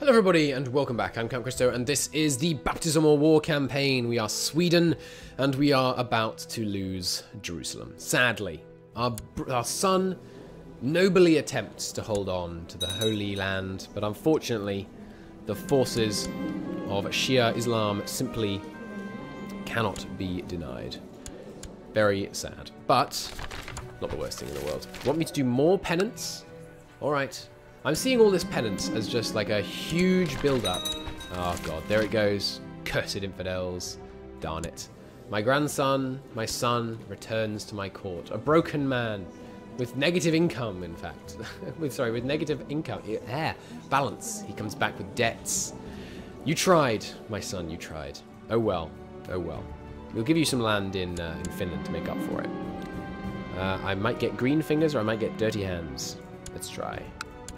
Hello everybody and welcome back. I'm Count Christo and this is the Baptismal War campaign. We are Sweden and we are about to lose Jerusalem. Sadly, our son nobly attempts to hold on to the Holy Land, but unfortunately the forces of Shia Islam simply cannot be denied. Very sad, but not the worst thing in the world. Want me to do more penance? Alright. I'm seeing all this penance as just like a huge build-up. Oh god, there it goes. Cursed infidels. Darn it. My grandson, my son, returns to my court. A broken man. With negative income, in fact. with negative income. Balance. He comes back with debts. You tried, my son, you tried. Oh well. Oh well. We'll give you some land in Finland to make up for it. I might get green fingers or I might get dirty hands. Let's try.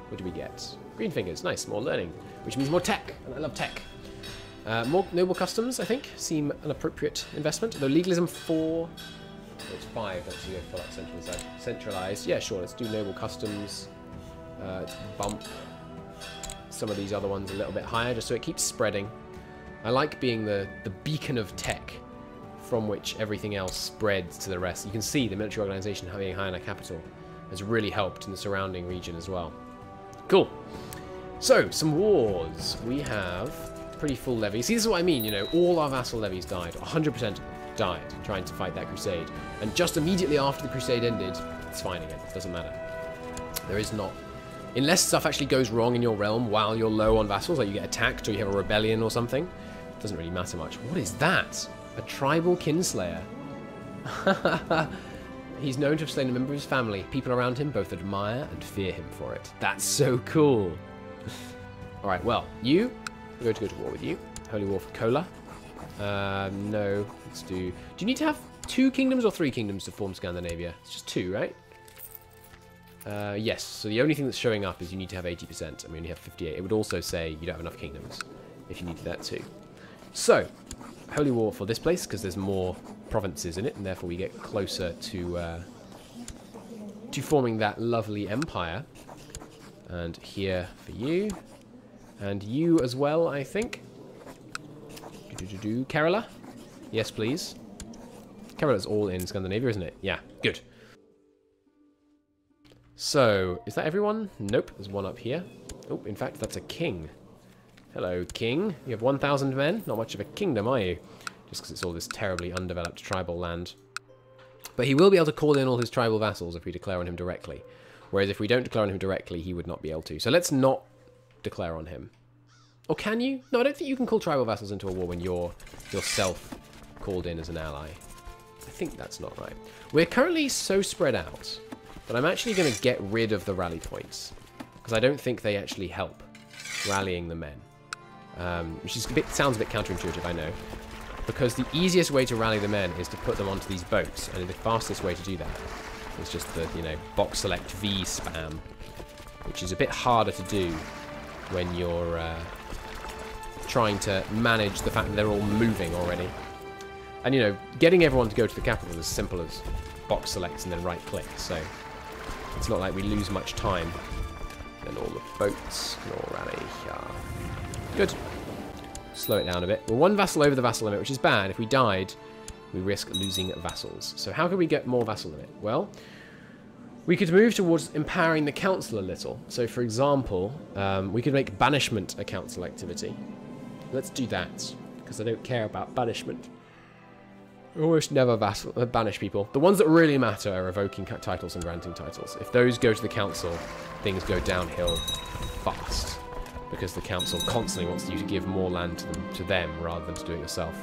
What do we get? Green fingers. Nice. More learning. Which means more tech. And I love tech. More noble customs, I think, seem an appropriate investment. Though legalism 4... Oh, it's 5. Let's see if I feel like centralized. Yeah, sure. Let's do noble customs. Let's bump some of these other ones a little bit higher, just so it keeps spreading. I like being the beacon of tech from which everything else spreads to the rest. You can see the military organization having high in a capital has really helped in the surrounding region as well. Cool. So, some wars. We have pretty full levy. See, this is what I mean, you know, all our vassal levies died. 100% died trying to fight that crusade. And just immediately after the crusade ended, it's fine again. It doesn't matter. There is not... Unless stuff actually goes wrong in your realm while you're low on vassals, like you get attacked or you have a rebellion or something, it doesn't really matter much. What is that? A tribal kinslayer. He's known to have slain a member of his family. People around him both admire and fear him for it. That's so cool. Alright, well, we're going to go to war with you. Holy War for Cola. No, let's do... Do you need to have 2 kingdoms or 3 kingdoms to form Scandinavia? It's just 2, right? Yes, so the only thing that's showing up is you need to have 80%, and we only have 58. It would also say you don't have enough kingdoms, if you needed that too. So, Holy War for this place, because there's more provinces in it, and therefore we get closer to forming that lovely empire. And here for you, and you as well, I think. Kerala? Yes, please. Kerala's all in Scandinavia, isn't it? Yeah, good. So, is that everyone? Nope, there's one up here. Oh, in fact, that's a king. Hello, king. You have 1,000 men? Not much of a kingdom, are you? Just because it's all this terribly undeveloped tribal land. But he will be able to call in all his tribal vassals if we declare on him directly. Whereas if we don't declare on him directly, he would not be able to. So let's not declare on him. Or can you? No, I don't think you can call tribal vassals into a war when you're yourself called in as an ally. I think that's not right. We're currently so spread out that I'm actually going to get rid of the rally points. Because I don't think they actually help rallying the men. Which is sounds a bit counterintuitive, I know. Because the easiest way to rally the men is to put them onto these boats, and the fastest way to do that is just the, you know, box select V spam, which is a bit harder to do when you're trying to manage the fact that they're all moving already. And, you know, getting everyone to go to the capital is as simple as box select and then right click, so it's not like we lose much time. Then all the boats can all rally. Good. Slow it down a bit. We're 1 vassal over the vassal limit, which is bad. If we died, we risk losing vassals. So how can we get more vassal limit? Well, we could move towards empowering the council a little. So, for example, we could make banishment a council activity. Let's do that, because I don't care about banishment. I almost never banish people. The ones that really matter are evoking titles and granting titles. If those go to the council, things go downhill fast. Because the council constantly wants you to give more land to them rather than to do it yourself.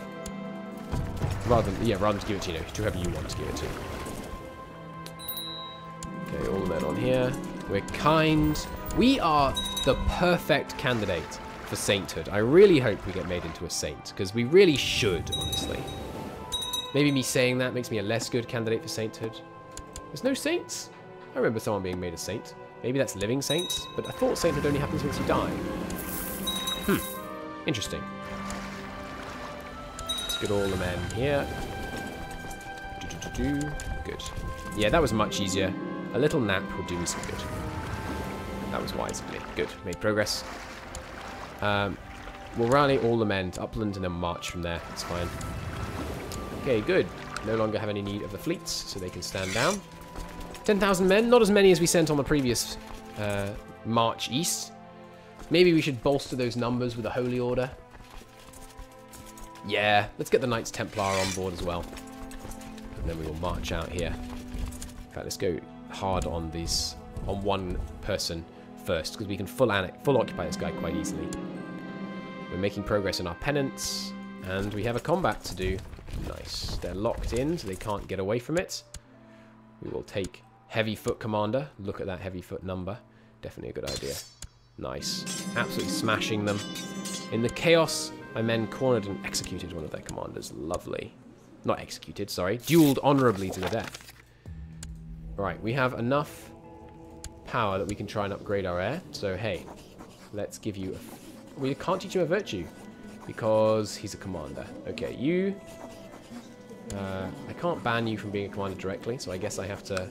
Rather than to give it to, you know, to whoever you want to give it to. Okay, all the men on here. We're kind. We are the perfect candidate for sainthood. I really hope we get made into a saint, because we really should, honestly. Maybe me saying that makes me a less good candidate for sainthood. There's no saints? I remember someone being made a saint. Maybe that's living saints, but I thought sainthood only happens once you die. Interesting. Let's get all the men here. Good. Yeah, that was much easier. A little nap will do me some good. That was wise of me. Good. Made progress. We'll rally all the men to Upland and then march from there. It's fine. Okay, good. No longer have any need of the fleets, so they can stand down. 10,000 men, not as many as we sent on the previous march east. Maybe we should bolster those numbers with a holy order. Yeah, let's get the Knights Templar on board as well. And then we will march out here. In fact, let's go hard on these, on one person first, because we can full occupy this guy quite easily. We're making progress in our penance, and we have a combat to do. Nice. They're locked in, so they can't get away from it. We will take heavy foot commander. Look at that heavy foot number. Definitely a good idea. Nice. Absolutely smashing them. In the chaos, my men cornered and executed one of their commanders. Lovely. Not executed, sorry. Dueled honorably to the death. Right, we have enough power that we can try and upgrade our heir. So, hey, let's give you a... We can't teach him a virtue because he's a commander. Okay, you... I can't ban you from being a commander directly, so I guess I have to...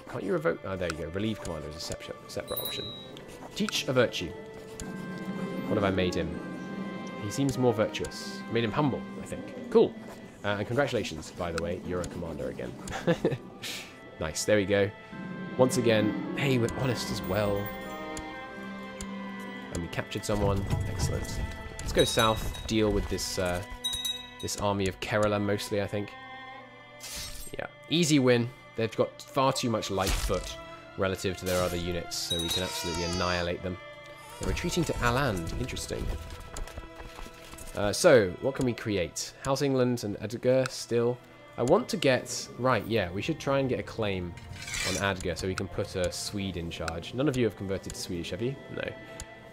Can't you revoke... Oh, there you go. Relieve commander is a separate option. Teach a virtue. What have I made him? He seems more virtuous. Made him humble, I think. Cool. And congratulations, by the way. You're a commander again. Nice. There we go. Once again, hey, we're honest as well. And we captured someone. Excellent. Let's go south. Deal with this this army of Kerala, mostly, I think. Yeah. Easy win. They've got far too much light foot relative to their other units, so we can absolutely annihilate them. They're retreating to Aland. Interesting. So, what can we create? House England and Edgar still. I want to get... Right, yeah, we should try and get a claim on Adgar so we can put a Swede in charge. None of you have converted to Swedish, have you? No.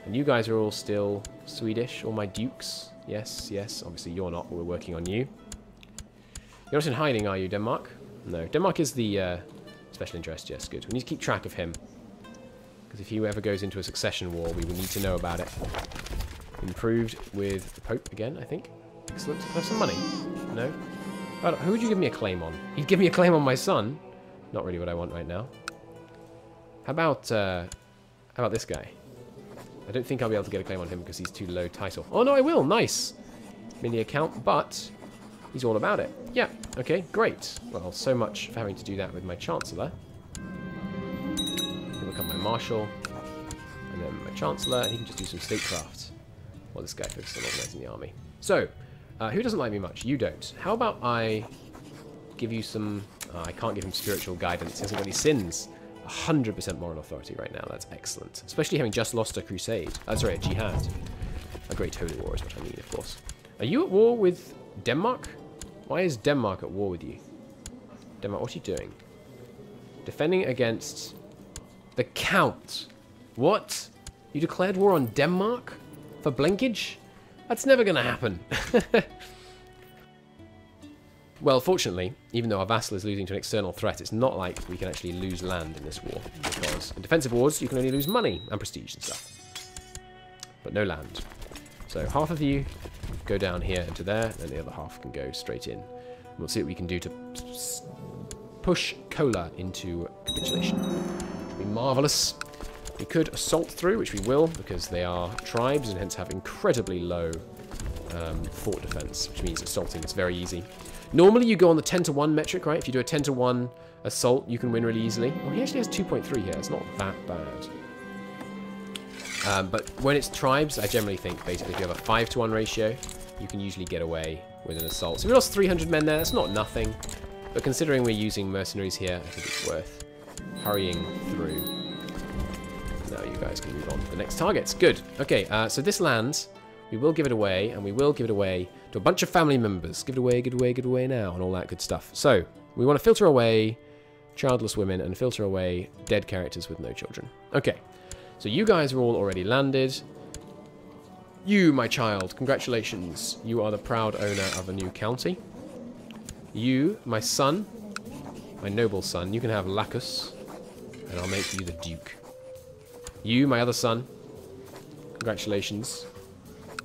And you guys are all still Swedish, all my dukes. Yes, yes. Obviously you're not, but we're working on you. You're not in hiding, are you, Denmark? No. Denmark is the special interest. Yes, good. We need to keep track of him. Because if he ever goes into a succession war, we will need to know about it. Improved with the Pope again, I think. Excellent. Can I have some money? No? Who would you give me a claim on? He'd give me a claim on my son. Not really what I want right now. How about this guy? I don't think I'll be able to get a claim on him because he's too low title. Oh, no, I will. Nice. Mini account, but he's all about it. Yeah. Okay, great. Well, so much for having to do that with my Chancellor. He'll become my Marshal. And then my Chancellor, and he can just do some statecraft. Well, this guy focuses on organising the army. So, who doesn't like me much? You don't. How about I give you some... I can't give him spiritual guidance. He hasn't got any sins. 100% moral authority right now. That's excellent. Especially having just lost a crusade. Sorry, a jihad. A great holy war is what I mean, of course. Are you at war with Denmark? Why is Denmark at war with you? Denmark, what are you doing? Defending against the Count. What? You declared war on Denmark? For blinkage? That's never going to happen. Well, fortunately, even though our vassal is losing to an external threat, it's not like we can actually lose land in this war. Because in defensive wars, you can only lose money and prestige and stuff. But no land. So half of you go down here into there, and the other half can go straight in. And we'll see what we can do to push Kola into capitulation. Which would be marvellous. We could assault through, which we will, because they are tribes and hence have incredibly low fort defense, which means assaulting is very easy. Normally you go on the 10-to-1 metric, right? If you do a 10-to-1 assault, you can win really easily. Oh, he actually has 2.3 here. It's not that bad. But when it's tribes, I generally think basically if you have a 5-to-1 ratio, you can usually get away with an assault. So we lost 300 men there. That's not nothing. But considering we're using mercenaries here, I think it's worth hurrying through. Now you guys can move on to the next targets. Good. Okay, so this land, we will give it away, and we will give it away to a bunch of family members. Give it away, give it away, give it away now, and all that good stuff. So, we want to filter away childless women and filter away dead characters with no children. Okay, so you guys are all already landed. You, my child, congratulations. You are the proud owner of a new county. You, my son, my noble son, you can have Lacus, and I'll make you the duke. You, my other son, congratulations.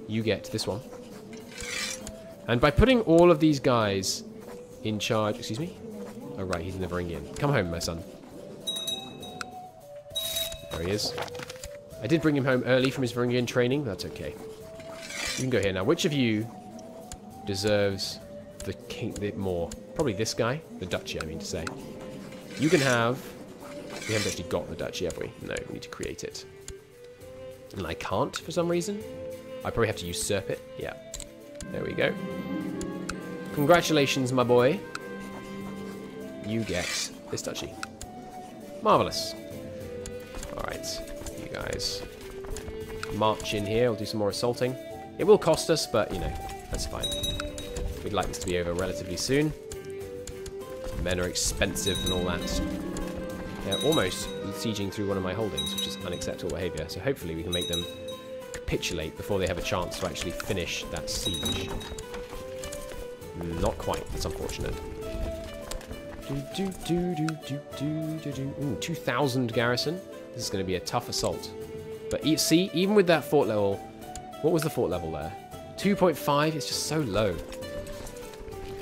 You get this one. And by putting all of these guys in charge... Excuse me? Oh, right, he's never in. Come home, my son. There he is. I did bring him home early from his Varangian training. That's okay. You can go here now. Which of you deserves the king more? Probably this guy. The duchy, I mean to say. You can have... We haven't actually got the duchy, have we? No, we need to create it. And I can't for some reason. I probably have to usurp it. Yeah. There we go. Congratulations, my boy. You get this duchy. Marvellous. Alright. You guys march in here. We'll do some more assaulting. It will cost us, but, you know, that's fine. We'd like this to be over relatively soon. Men are expensive and all that. They're almost sieging through one of my holdings, which is unacceptable behaviour. So hopefully we can make them capitulate before they have a chance to actually finish that siege. Not quite. That's unfortunate. Ooh, 2,000 garrison. This is going to be a tough assault. But see, even with that fort level... What was the fort level there? 2.5? It's just so low.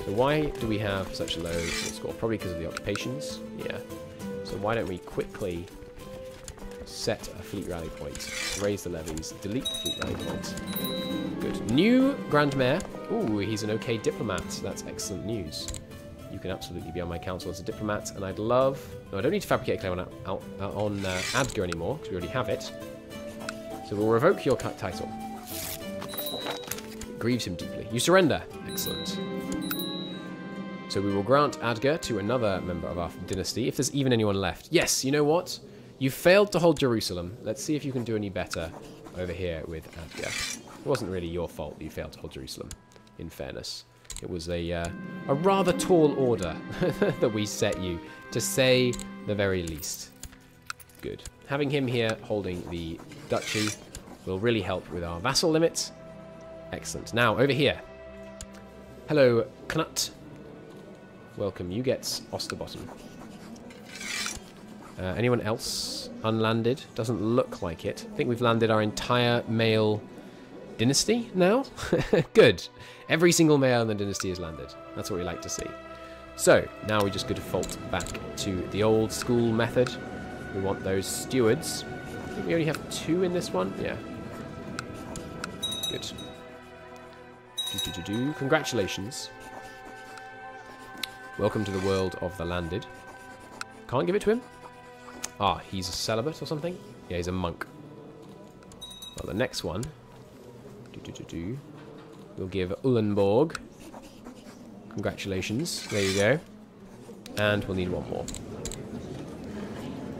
So why do we have such a low fort score? Probably because of the occupations. Yeah. So why don't we quickly set a fleet rally point, raise the levies, delete the fleet rally point. Good. New Grand Mayor. Ooh, he's an okay diplomat. That's excellent news. You can absolutely be on my council as a diplomat, and I'd love... No, I don't need to fabricate a claim on Adgar anymore, because we already have it. So we'll revoke your title. It grieves him deeply. You surrender. Excellent. So we will grant Adgar to another member of our dynasty, if there's even anyone left. Yes, you know what? You failed to hold Jerusalem. Let's see if you can do any better over here with Adgar. It wasn't really your fault that you failed to hold Jerusalem, in fairness. It was a rather tall order that we set you, to say the very least. Good. Having him here holding the duchy will really help with our vassal limit. Excellent. Now, over here. Hello, Knut. Welcome. You get Osterbottom. Anyone else unlanded? Doesn't look like it. I think we've landed our entire male dynasty now. Good. Every single male in the dynasty is landed. That's what we like to see. So, now we just go default back to the old school method. We want those stewards. I think we only have 2 in this one. Yeah. Good. Congratulations. Welcome to the world of the landed. Can't give it to him? Ah, he's a celibate or something? Yeah, he's a monk. Well, the next one... We'll give Ulenborg. Congratulations. There you go. And we'll need one more.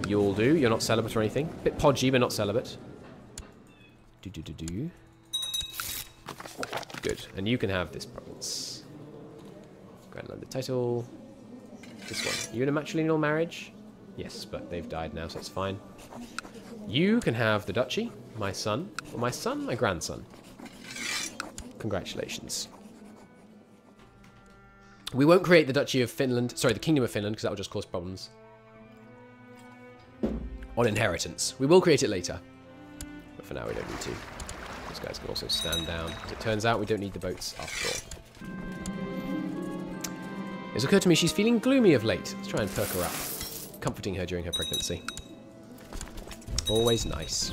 You'll do. You're not celibate or anything. Bit podgy, but not celibate. Good. And you can have this province. Grand landed title. This one. Are you in a matrilineal marriage? Yes, but they've died now, so it's fine. You can have the duchy. My son. Or my son? My grandson. Congratulations. We won't create the Duchy of Finland, sorry, the Kingdom of Finland, because that will just cause problems. On inheritance. We will create it later. But for now, we don't need to. Those guys can also stand down. As it turns out, we don't need the boats after all. It's occurred to me she's feeling gloomy of late. Let's try and perk her up. Comforting her during her pregnancy. Always nice.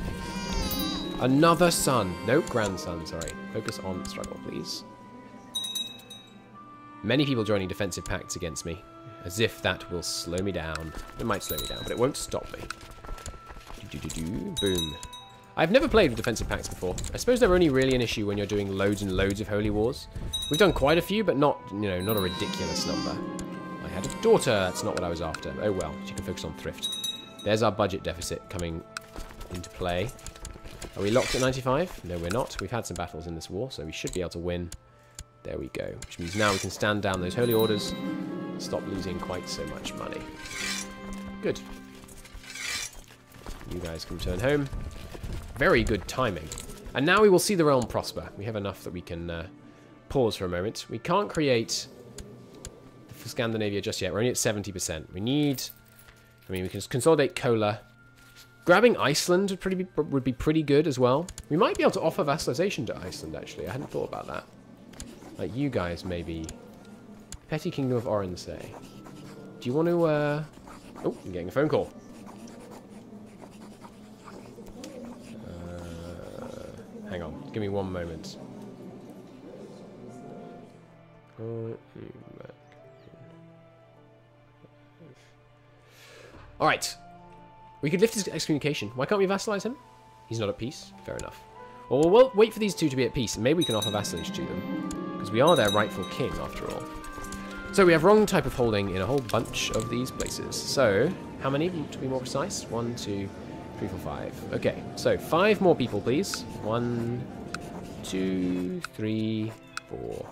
Another son. No, grandson, sorry. Focus on struggle, please. Many people joining defensive pacts against me. As if that will slow me down. It might slow me down, but it won't stop me. Boom. I've never played with defensive pacts before. I suppose they're only really an issue when you're doing loads and loads of holy wars. We've done quite a few, but not, you know, not a ridiculous number. I had a daughter. That's not what I was after. Oh well, she can focus on thrift. There's our budget deficit coming into play. Are we locked at 95? No, we're not. We've had some battles in this war, so we should be able to win. There we go. Which means now we can stand down those holy orders and stop losing quite so much money. Good. You guys can return home. Very good timing. And now we will see the realm prosper. We have enough that we can pause for a moment. We can't create for Scandinavia just yet. We're only at 70%. We need... I mean, we can consolidate Kola. Grabbing Iceland would be pretty good as well. We might be able to offer vassalization to Iceland, actually. I hadn't thought about that. Like, you guys, maybe. Petty Kingdom of Orensay. Do you want to, Oh, I'm getting a phone call. Hang on. Give me one moment. Alright. We could lift his excommunication. Why can't we vassalize him? He's not at peace. Fair enough. Well, we'll wait for these two to be at peace, and maybe we can offer vassalage to them. Because we are their rightful king, after all. So we have wrong type of holding in a whole bunch of these places. So, how many, to be more precise? 1, 2, 3, 4, 5. Okay, so 5 more people, please. 1, 2, 3, 4,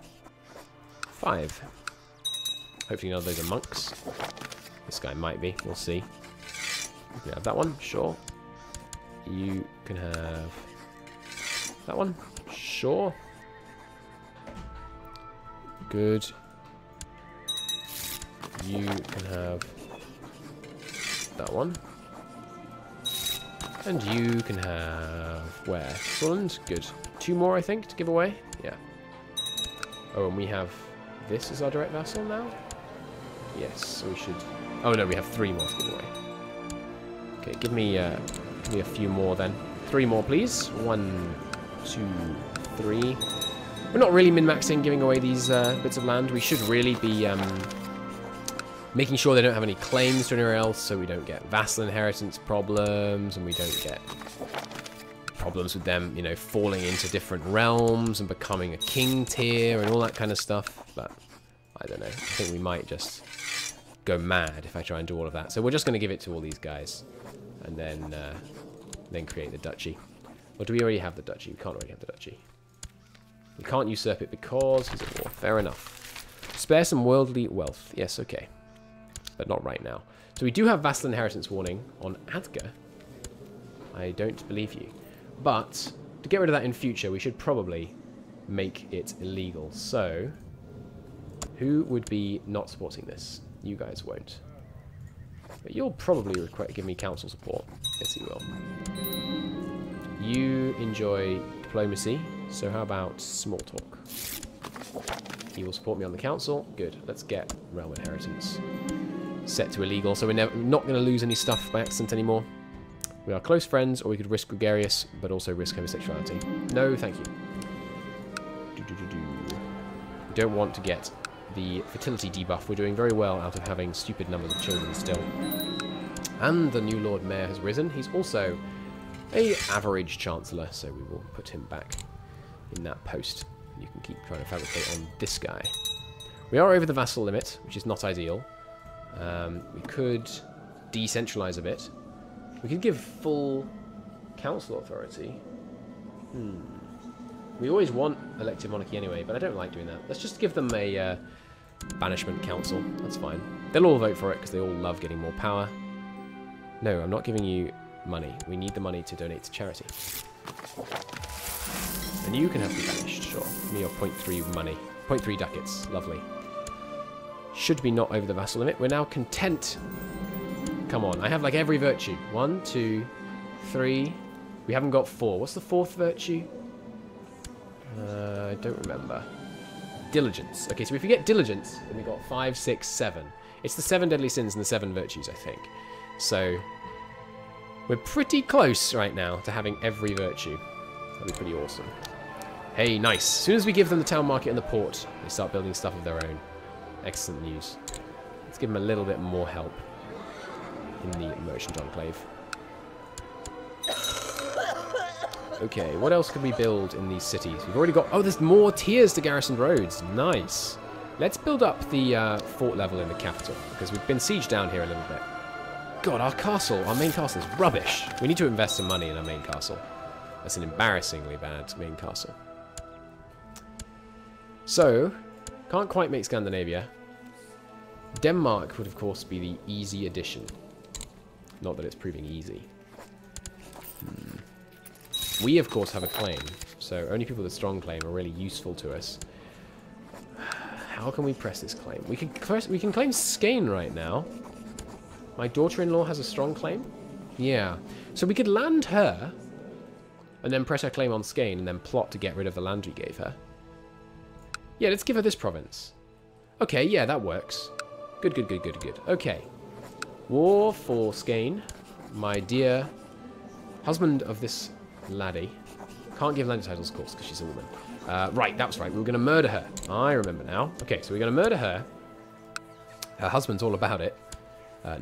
5. Hopefully none of those are monks. This guy might be. We'll see. You can have that one, sure. You can have that one, sure. Good. You can have that one. And you can have where? Scotland? Good. 2 more, I think, to give away. Yeah. Oh, and we have this as our direct vassal now? Yes, so we should... Oh, no, we have 3 more to give away. Okay, give me a few more then. 3 more, please. 1, 2, 3. We're not really min-maxing giving away these bits of land. We should really be making sure they don't have any claims to anywhere else, so we don't get vassal inheritance problems, and we don't get problems with them, you know, falling into different realms and becoming a king tier and all that kind of stuff. But I don't know. I think we might just go mad if I try and do all of that. So we're just going to give it to all these guys, and then create the duchy. Or do we already have the duchy? We can't already have the duchy. We can't usurp it because he's at war. Fair enough. Spare some worldly wealth. Yes, okay. But not right now. So we do have vassal inheritance warning on Adgar. I don't believe you. But to get rid of that in future, we should probably make it illegal. So, who would be not supporting this? You guys won't. But you'll probably give me council support. Yes, you will. You enjoy diplomacy, so how about small talk? You will support me on the council. Good. Let's get realm inheritance set to illegal, so we're not going to lose any stuff by accident anymore. We are close friends, or we could risk gregarious, but also risk homosexuality. No, thank you. We don't want to get the fertility debuff. We're doing very well out of having stupid numbers of children still. And the new Lord Mayor has risen. He's also a average Chancellor, so we will put him back in that post. You can keep trying to fabricate on this guy. We are over the vassal limit, which is not ideal. We could decentralize a bit. We could give full council authority. We always want elective monarchy anyway, but I don't like doing that. Let's just give them a banishment council. That's fine. They'll all vote for it because they all love getting more power. No, I'm not giving you money. We need the money to donate to charity. And you can have me banished, sure. Give me your 0.3 money. 0.3 ducats. Lovely. Should be not over the vassal limit. We're now content. Come on. I have like every virtue. 1, 2, 3. We haven't got 4. What's the 4th virtue? I don't remember. Diligence. Okay, so if we get diligence, then we got 5, 6, 7. It's the 7 deadly sins and the 7 virtues, I think. So we're pretty close right now to having every virtue. That'd be pretty awesome. Hey, nice. As soon as we give them the town market and the port, they start building stuff of their own. Excellent news. Let's give them a little bit more help in the merchant enclave. Okay, what else could we build in these cities? We've already got... Oh, there's more tiers to garrisoned roads. Nice. Let's build up the fort level in the capital, because we've been sieged down here a little bit. God, our castle, our main castle is rubbish. We need to invest some money in our main castle. That's an embarrassingly bad main castle. So, can't quite make Scandinavia. Denmark would, of course, be the easy addition. Not that it's proving easy. We, of course, have a claim. So, only people with a strong claim are really useful to us. How can we press this claim? We can claim Skane right now. My daughter-in-law has a strong claim? Yeah. So we could land her, and then press her claim on Skane, and then plot to get rid of the land we gave her. Yeah, let's give her this province. Okay, yeah, that works. Good, good, good, good, good. Okay. War for Skane. My dear husband of this laddie. Can't give land titles, of course, because she's a woman. Right, that was right. We were going to murder her. I remember now. Okay, so we're going to murder her. Her husband's all about it.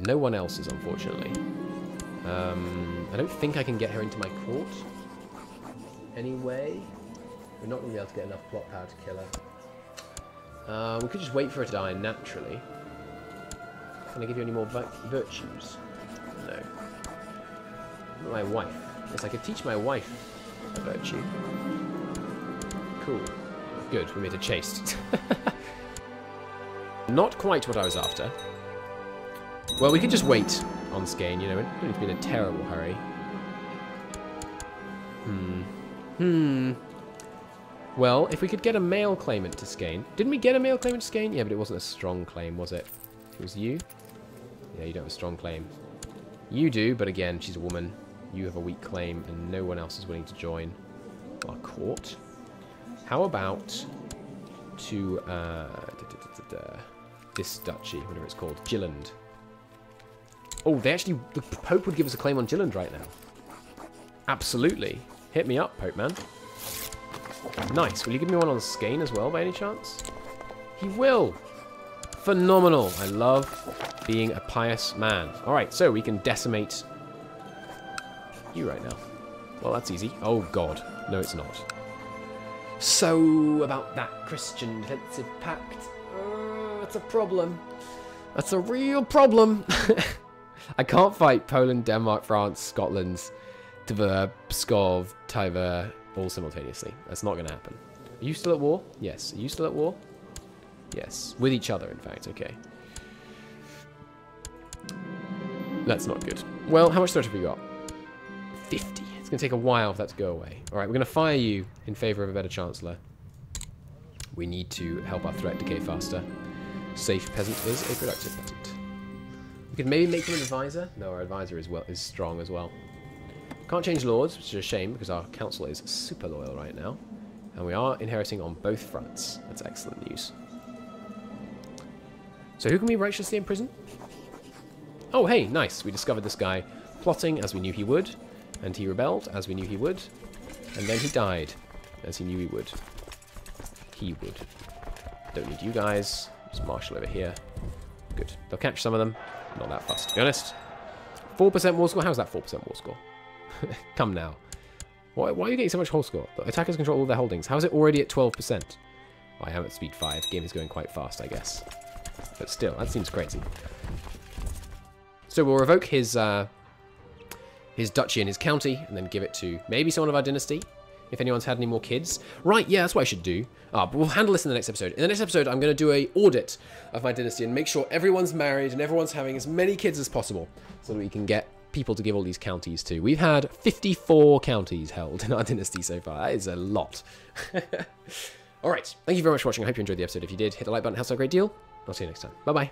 No one else is, unfortunately. I don't think I can get her into my court. Anyway, we're not going to be able to get enough plot power to kill her. We could just wait for her to die naturally. Can I give you any more virtues? No. My wife. Yes, I could teach my wife a virtue. Cool. Good, we made a chaste. Not quite what I was after. Well, we could just wait on Skane, you know, we don't need to be in a terrible hurry. Well, if we could get a male claimant to Skane. Didn't we get a male claimant to Skane? Yeah, but it wasn't a strong claim, was it? It was you? Yeah, you don't have a strong claim. You do, but again, she's a woman. You have a weak claim, and no one else is willing to join our court. How about to this duchy, whatever it's called, Gilland. Oh, they actually, the Pope would give us a claim on Gilland right now. Absolutely. Hit me up, Pope man. Nice. Will you give me one on Skane as well, by any chance? He will. Phenomenal. I love being a pious man. All right, so we can decimate you right now. Well, that's easy. Oh, God. No, it's not. So, about that Christian defensive pact. That's a problem. That's a real problem. I can't fight Poland, Denmark, France, Scotland, Tver, Pskov, Tver all simultaneously. That's not going to happen. Are you still at war? Yes. Are you still at war? Yes. With each other, in fact. Okay. That's not good. Well, how much threat have we got? 50. It's going to take a while for that to go away. All right, we're going to fire you in favour of a better chancellor. We need to help our threat decay faster. Safe peasant is a productive peasant. We could maybe make him an advisor. No, our advisor is strong as well. Can't change lords, which is a shame because our council is super loyal right now. And we are inheriting on both fronts. That's excellent news. So who can we righteously imprison? Oh, hey, nice. We discovered this guy plotting as we knew he would. And he rebelled as we knew he would. And then he died as he knew he would. He would. Don't need you guys. Just marshal over here. Good. They'll catch some of them. Not that fast, to be honest. 4% war score? How's that 4% war score? Come now. Why are you getting so much whole score? The attackers control all their holdings. How is it already at 12%? Oh, I am at speed 5. The game is going quite fast, I guess. But still, that seems crazy. So we'll revoke his duchy and his county, and then give it to maybe someone of our dynasty, if anyone's had any more kids. Right, yeah, that's what I should do. But we'll handle this in the next episode. In the next episode, I'm going to do an audit of my dynasty and make sure everyone's married and everyone's having as many kids as possible so that we can get people to give all these counties to. We've had 54 counties held in our dynasty so far. That is a lot. All right, thank you very much for watching. I hope you enjoyed the episode. If you did, hit the like button. It helps out a great deal. I'll see you next time. Bye-bye.